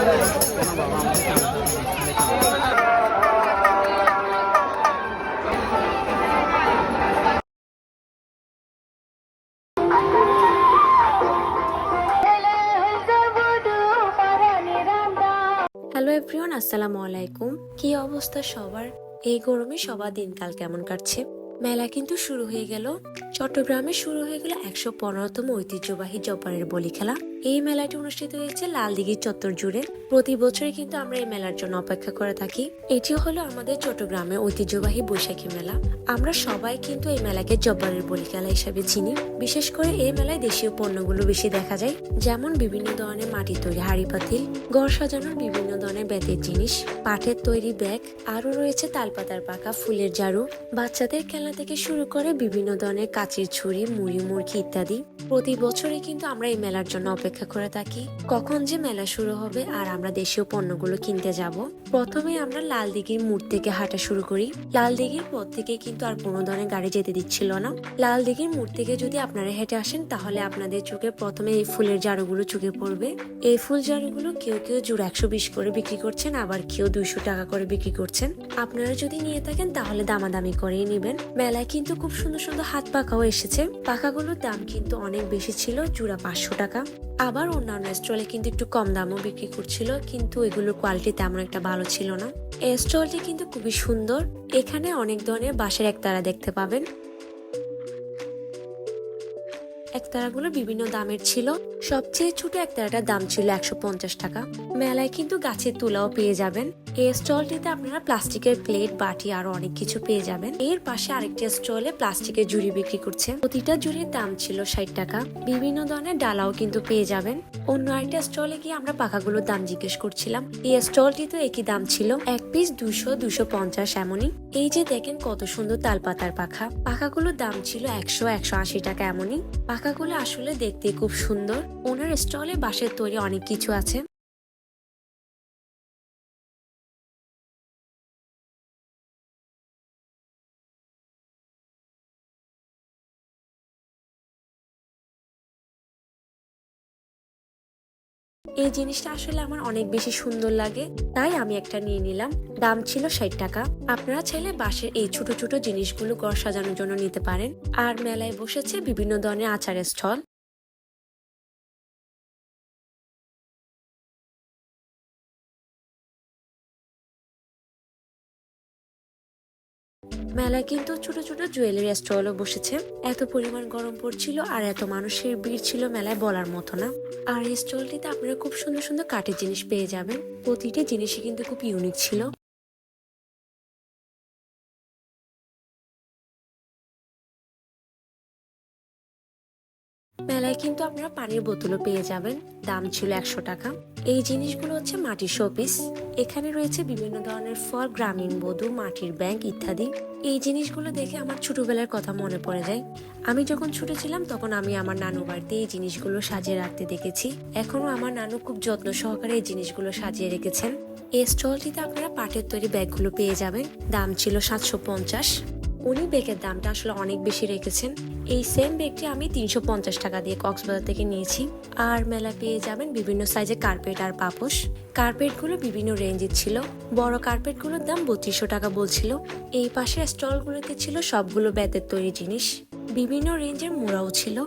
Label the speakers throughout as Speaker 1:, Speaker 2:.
Speaker 1: Hello everyone, আসসালামু আলাইকুম। কি অবস্থা সবার? এই গরমে সবার দিনকাল কেমন কাটছে? মেলা কিন্তু শুরু হয়ে গেল। চট্টগ্রামে শুরু হয়ে গেল 115তম ঐতিহ্যবাহী জব্বারের বলি খেলা। এই মেলাটি অনুষ্ঠিত হয়েছে লালদিঘি চত্বর জুড়ে। প্রতি বছরই কিন্তু আমরা এই মেলার জন্য অপেক্ষা করে থাকি। এটিও হলো আমাদের চট্টগ্রামের ঐতিহ্যবাহী বৈশাখী মেলা। আমরা সবাই কিন্তু এই মেলাকে জব্বারের বলি খেলা হিসেবে চিনি। বিশেষ করে এই মেলায় দেশীয় পণ্যগুলো বেশি দেখা যায়, যেমন বিভিন্ন ধরনের মাটির তৈরি হাড়ি পাতিল, ঘর সাজানোর বিভিন্ন ধরনের বেতের জিনিস, পাটের তৈরি ব্যাগ, আরো রয়েছে তালপাতার পাকা ফুলের ঝাড়ু, বাচ্চাদের খেলনা থেকে শুরু করে বিভিন্ন ধরনের কাঁচের ছুরি, মুড়ি মুরগি ইত্যাদি। প্রতি বছরই কিন্তু আমরা এই মেলার জন্য অপেক্ষা করে থাকি কখন যে মেলা শুরু হবে আর আমরা দেশীয় পণ্যগুলো কিনতে যাব। প্রথমে আমরা লালদিঘির মোড় থেকে হাঁটা শুরু করি। লালদিঘির পর থেকে কিন্তু আর কোনো ধরনের গাড়ি যেতে দিচ্ছিল না। লালদিঘির মোড় থেকে যদি আপনারা হেঁটে আসেন তাহলে আপনাদের চোখে প্রথমে এই ফুলের ঝাড়ুগুলো চোখে পড়বে। এই ফুল ঝাড়ুগুলো কেউ কেউ জোড়া 120 করে বিক্রি করছেন, আবার কেউ 200 টাকা করে বিক্রি করছেন। আপনারা যদি নিয়ে থাকেন তাহলে দামাদামি করেই নিবেন। মেলায় কিন্তু খুব সুন্দর সুন্দর হাত পাখাও এসেছে। পাখাগুলোর দাম কিন্তু অনেক বেশি ছিল, জোড়া 500 টাকা। আবার অন্যান্য স্টলে কিন্তু একটু কম দামও বিক্রি করছিল, কিন্তু এগুলোর কোয়ালিটি তেমন একটা ভালো ছিল না। এই স্টলটি কিন্তু খুবই সুন্দর। এখানে অনেক ধরনের বাঁশের একতারা দেখতে পাবেন। একতারাগুলো বিভিন্ন দামের ছিল। সবচেয়ে ছোট একতারাটার দাম ছিল 150 টাকা। মেলায় কিন্তু গাছের তুলাও পেয়ে যাবেন। এই স্টলটিতে আপনারা প্লাস্টিকের প্লেট, বাটি আরো অনেক কিছু পেয়ে যাবেন। এর পাশে আরেকটি স্টলে প্লাস্টিকের ঝুড়ি বিক্রি করছে। প্রতিটা ঝুড়ির দাম ছিল 60 টাকা। বিভিন্ন ধরনের ডালাও কিন্তু পেয়ে যাবেন। অন্য আরেকটা স্টলে গিয়ে আমরা পাখাগুলোর দাম জিজ্ঞেস করছিলাম। এই স্টলটিতে একই দাম ছিল, এক পিস 200, 250 এমনই। এই যে দেখেন কত সুন্দর তালপাতার পাখা। পাখাগুলোর দাম ছিল 100, 180 টাকা এমনই। পাখাগুলো আসলে দেখতে খুব সুন্দর। ওনার স্টলে বাঁশের তৈরি অনেক কিছু আছে। এই জিনিসটা আসলে আমার অনেক বেশি সুন্দর লাগে, তাই আমি একটা নিয়ে নিলাম। দাম ছিল 60 টাকা। আপনারা চাইলে বাঁশের এই ছোট ছোট জিনিসগুলো ঘর সাজানোর জন্য নিতে পারেন। আর মেলায় বসেছে বিভিন্ন ধরনের আচারের স্টল। মেলায় কিন্তু ছোট ছোট জুয়েলারি স্টলও বসেছে। এত পরিমাণ গরম পড়ছিল আর এত মানুষের ভিড় ছিল মেলায় বলার মতো না। আর এই স্টলটিতে আপনারা খুব সুন্দর সুন্দর কাঠের জিনিস পেয়ে যাবেন। প্রতিটি জিনিসই কিন্তু খুব ইউনিক ছিল। মেলায় কিন্তু আপনারা পানির বোতলও পেয়ে যাবেন। দাম ছিল 100 টাকা। এই জিনিসগুলো হচ্ছে মাটির শোপিস। এখানে রয়েছে বিভিন্ন ধরনের ফল, গ্রামীণ বধূ, মাটির ব্যাংক ইত্যাদি। এই জিনিসগুলো দেখে আমার ছোটবেলার কথা মনে পড়ে যায়। আমি যখন ছোট ছিলাম তখন আমি আমার নানু বাড়িতে এই জিনিসগুলো সাজিয়ে রাখতে দেখেছি। এখনো আমার নানু খুব যত্ন সহকারে এই জিনিসগুলো সাজিয়ে রেখেছেন। এই স্টলটিতে আপনারা পাটের তৈরি ব্যাগগুলো পেয়ে যাবেন। দাম ছিল 750। উনি ব্যাগের দামটা আসলে অনেক বেশি রেখেছেন। এই সেম ব্যাগটি আমি 350 টাকা দিয়ে কক্সবাজার থেকে নিয়েছি। আর মেলা পেয়ে যাবেন বিভিন্ন সাইজের কার্পেট আর পাপোশ। কার্পেটগুলো বিভিন্ন রেঞ্জের ছিল। বড় কার্পেটগুলোর দাম 3200 টাকা বলছিল। এই পাশের স্টলগুলোতে ছিল সবগুলো বেতের তৈরি জিনিস। বিভিন্ন রেঞ্জের মোড়াও ছিল।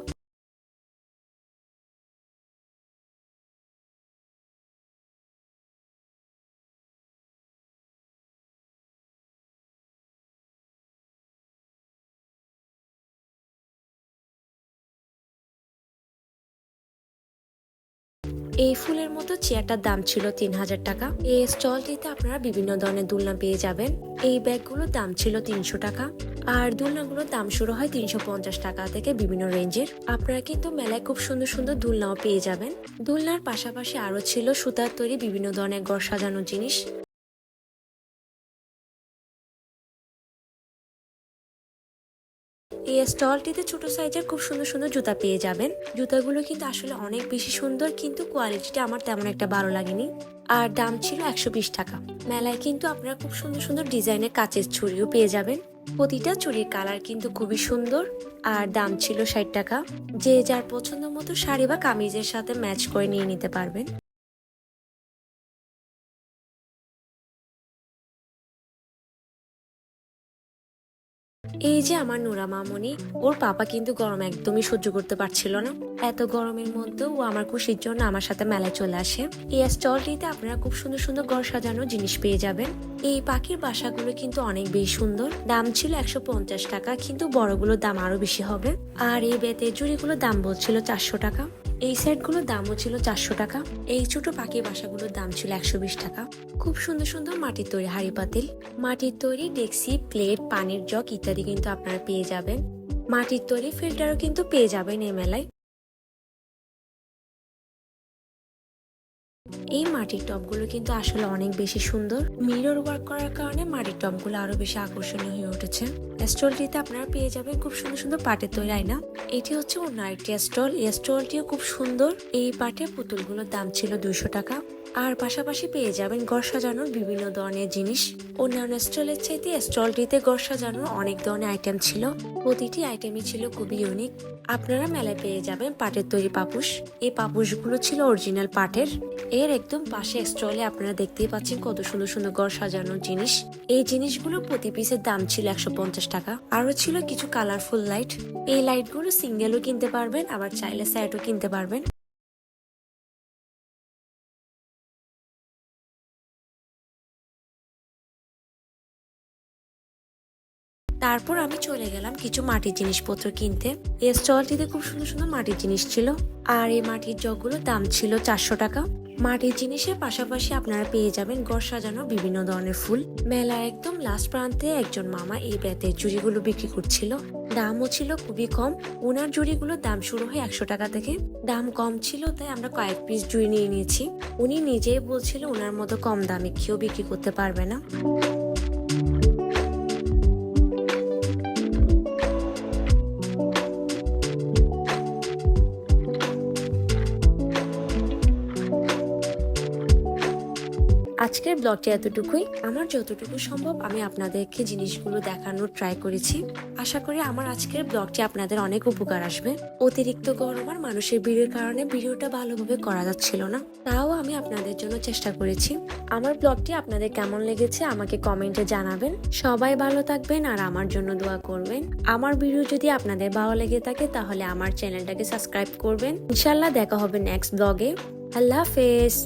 Speaker 1: এই ফুলের মতো চেয়ারটার দাম ছিল 3000 টাকা। এই স্টলটিতে আপনারা বিভিন্ন ধরনের দোলনা পেয়ে যাবেন। এই ব্যাগগুলোর দাম ছিল 300 টাকা। আর দোলনাগুলোর দাম শুরু হয় 350 টাকা থেকে বিভিন্ন রেঞ্জের। আপনারা কিন্তু মেলায় খুব সুন্দর সুন্দর দোলনাও পেয়ে যাবেন। দোলনার পাশাপাশি আরো ছিল সুতার তৈরি বিভিন্ন ধরনের ঘর সাজানোর জিনিস। এই স্টলটিতে ছোট সাইজের খুব সুন্দর সুন্দর জুতা পেয়ে যাবেন। জুতাগুলো কিন্তু আসলে অনেক বেশি সুন্দর, কিন্তু কোয়ালিটিটা আমার তেমন একটা ভালো লাগেনি। আর দাম ছিল 120 টাকা। মেলায় কিন্তু আপনারা খুব সুন্দর সুন্দর ডিজাইনের কাচের ছুরিও পেয়ে যাবেন। প্রতিটা চুড়ির কালার কিন্তু খুবই সুন্দর। আর দাম ছিল 60 টাকা। যে যার পছন্দ মতো শাড়ি বা কামিজের সাথে ম্যাচ করে নিয়ে নিতে পারবেন। এই যে আমার নুরা মামনি, ওর পাপা কিন্তু গরম একদমই সহ্য করতে পারছিল না। এত গরমের মধ্যে ও আমার খুশির জন্য আমার সাথে মেলায় চলে আসে। এই স্টলটিতে আপনারা খুব সুন্দর সুন্দর ঘর সাজানোর জিনিস পেয়ে যাবেন। এই পাখির বাসাগুলো কিন্তু অনেক বেশি সুন্দর। দাম ছিল 150 টাকা, কিন্তু বড়গুলোর দাম আরো বেশি হবে। আর এই বেতের জুড়িগুলোর দাম বলছিল 400 টাকা। এই সেটগুলোর দামও ছিল 400 টাকা। এই ছোট পাখির বাসাগুলোর দাম ছিল 120 টাকা। খুব সুন্দর সুন্দর মাটির তৈরি হাঁড়ি পাতিল, মাটির তৈরি ডেক্সি, প্লেট, পানির জগ ইত্যাদি কিন্তু আপনারা পেয়ে যাবেন। মাটির তৈরি ফিল্টারও কিন্তু পেয়ে যাবেন এই মেলায়। এই মাটির টবগুলো কিন্তু আসলে অনেক বেশি সুন্দর। মিরর ওয়ার্ক করার কারণে মাটির টবগুলো আরো বেশি আকর্ষণীয় হয়ে উঠেছে। স্টলটিতে আপনারা পেয়ে যাবেন খুব সুন্দর সুন্দর পাটের তৈরি আয়না। এটি হচ্ছে অন্য আরেকটি স্টল। এই স্টলটিও খুব সুন্দর। এই পাটের পুতুলগুলোর দাম ছিল 200 টাকা। আর পাশাপাশি পেয়ে যাবেন ঘর সাজানোর বিভিন্ন ধরনের জিনিস। অন্যান্য স্টলের চাইতে স্টলটিতে ঘর সাজানোর অনেক ধরনের আইটেম ছিল। প্রতিটি আইটেমই ছিল খুবই ইউনিক। আপনারা মেলায় পেয়ে যাবেন পাটের তৈরি পাপুস। এই পাপুসগুলো ছিল অরিজিনাল পাটের। এর একদম পাশে স্টলে আপনারা দেখতেই পাচ্ছেন কত সুন্দর সুন্দর ঘর সাজানোর জিনিস। এই জিনিসগুলো প্রতি পিসের দাম ছিল 150 টাকা। আরো ছিল কিছু কালারফুল লাইট। এই লাইটগুলো সিঙ্গেলও কিনতে পারবেন, আবার চাইলে সেটও কিনতে পারবেন। তারপর আমি চলে গেলাম কিছু মাটির জিনিসপত্র কিনতে। এই স্টলটিতে খুব সুন্দর সুন্দর মাটির জিনিস ছিল। আর এই মাটির জগগুলোর দাম ছিল 400 টাকা। মাটির জিনিসের পাশাপাশি আপনারা পেয়ে যাবেন ঘর সাজানো বিভিন্ন ধরনের ফুল। মেলার একদম লাস্ট প্রান্তে একজন মামা এই বেতের জুড়িগুলো বিক্রি করছিল। দামও ছিল খুবই কম। ওনার জুড়িগুলোর দাম শুরু হয় 100 টাকা থেকে। দাম কম ছিল তাই আমরা কয়েক পিস জুড়ি নিয়ে নিয়েছি। উনি নিজেই বলছিল ওনার মতো কম দামে কেউ বিক্রি করতে পারবে না। আজকের ব্লগটি এতটুকুই। আমার যতটুকু সম্ভব আমি আপনাদেরকে জিনিসগুলো দেখানোর ট্রাই করেছি। আশা করি আমার আজকের ব্লগটি আপনাদের অনেক উপকার আসবে। অতিরিক্ত গরম আর মানুষের ভিড়ের কারণে ভিডিওটা ভালোভাবে করা যাচ্ছিল না, তাও আমি আপনাদের জন্য চেষ্টা করেছি। আমার ব্লগটি আপনাদের কেমন লেগেছে আমাকে কমেন্টে জানাবেন। সবাই ভালো থাকবেন আর আমার জন্য দোয়া করবেন। আমার ভিডিও যদি আপনাদের ভালো লেগে থাকে তাহলে আমার চ্যানেলটাকে সাবস্ক্রাইব করবেন। ইনশাল্লাহ দেখা হবে নেক্সট ব্লগে। আল্লাহ হাফেজ।